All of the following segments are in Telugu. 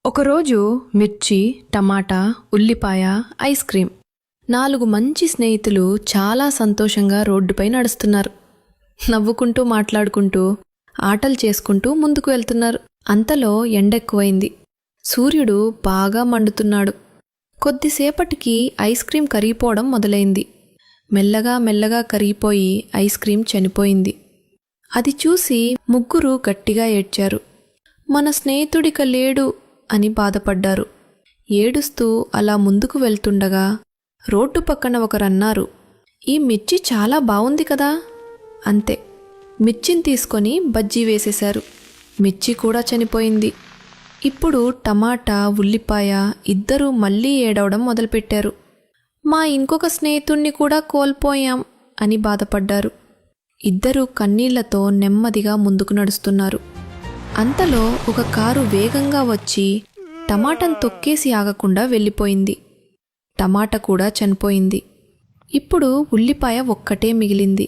ఒకరోజు మిర్చి, టమాటా, ఉల్లిపాయ, ఐస్ క్రీం 4 మంచి స్నేహితులు చాలా సంతోషంగా రోడ్డుపై నడుస్తున్నారు. నవ్వుకుంటూ మాట్లాడుకుంటూ ఆటలు చేసుకుంటూ ముందుకు వెళ్తున్నారు. అంతలో ఎండెక్కువైంది. సూర్యుడు బాగా మండుతున్నాడు. కొద్దిసేపటికి ఐస్ క్రీం కరిగిపోవడం మొదలైంది. మెల్లగా మెల్లగా కరిగిపోయి ఐస్ క్రీం చనిపోయింది. అది చూసి ముగ్గురు గట్టిగా ఏడ్చారు. మన స్నేహితుడిక లేడు అని బాధపడ్డారు. ఏడుస్తూ అలా ముందుకు వెళ్తుండగా రోడ్డు పక్కన ఒకరన్నారు, ఈ మిర్చి చాలా బావుంది కదా. అంతే, మిర్చిని తీసుకొని బజ్జీ వేసేశారు. మిర్చి కూడా చనిపోయింది. ఇప్పుడు టమాటా, ఉల్లిపాయ ఇద్దరూ మళ్ళీ ఏడవడం మొదలుపెట్టారు. మా ఇంకొక స్నేహితుణ్ణి కూడా కోల్పోయాం అని బాధపడ్డారు. ఇద్దరూ కన్నీళ్లతో నెమ్మదిగా ముందుకు నడుస్తున్నారు. అంతలో ఒక కారు వేగంగా వచ్చి టమాటాను తొక్కేసి ఆగకుండా వెళ్ళిపోయింది. టమాటా కూడా చనిపోయింది. ఇప్పుడు ఉల్లిపాయ ఒక్కటే మిగిలింది.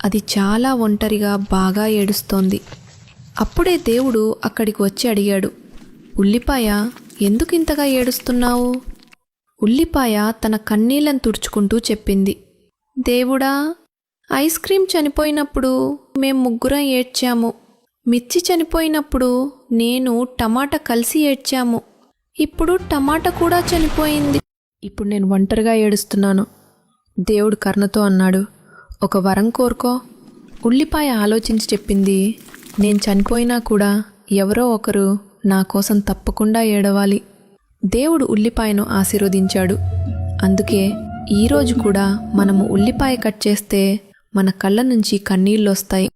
అది చాలా ఒంటరిగా బాగా ఏడుస్తోంది. అప్పుడే దేవుడు అక్కడికి వచ్చి అడిగాడు, ఉల్లిపాయ, ఎందుకింతగా ఏడుస్తున్నావు? ఉల్లిపాయ తన కన్నీళ్లను తుడుచుకుంటూ చెప్పింది, దేవుడా, ఐస్ క్రీం చనిపోయినప్పుడు మేం ముగ్గురం ఏడ్చాము. మిర్చి చనిపోయినప్పుడు నేను టమాటా కలిసి ఏడ్చాము. ఇప్పుడు టమాటా కూడా చనిపోయింది. ఇప్పుడు నేను ఒంటరిగా ఏడుస్తున్నాను. దేవుడు కరుణతో అన్నాడు, ఒక వరం కోరుకో. ఉల్లిపాయ ఆలోచించి చెప్పింది, నేను చనిపోయినా కూడా ఎవరో ఒకరు నా కోసం తప్పకుండా ఏడవాలి. దేవుడు ఉల్లిపాయను ఆశీర్వదించాడు. అందుకే ఈరోజు కూడా మనము ఉల్లిపాయ కట్ చేస్తే మన కళ్ళ నుంచి కన్నీళ్ళొస్తాయి.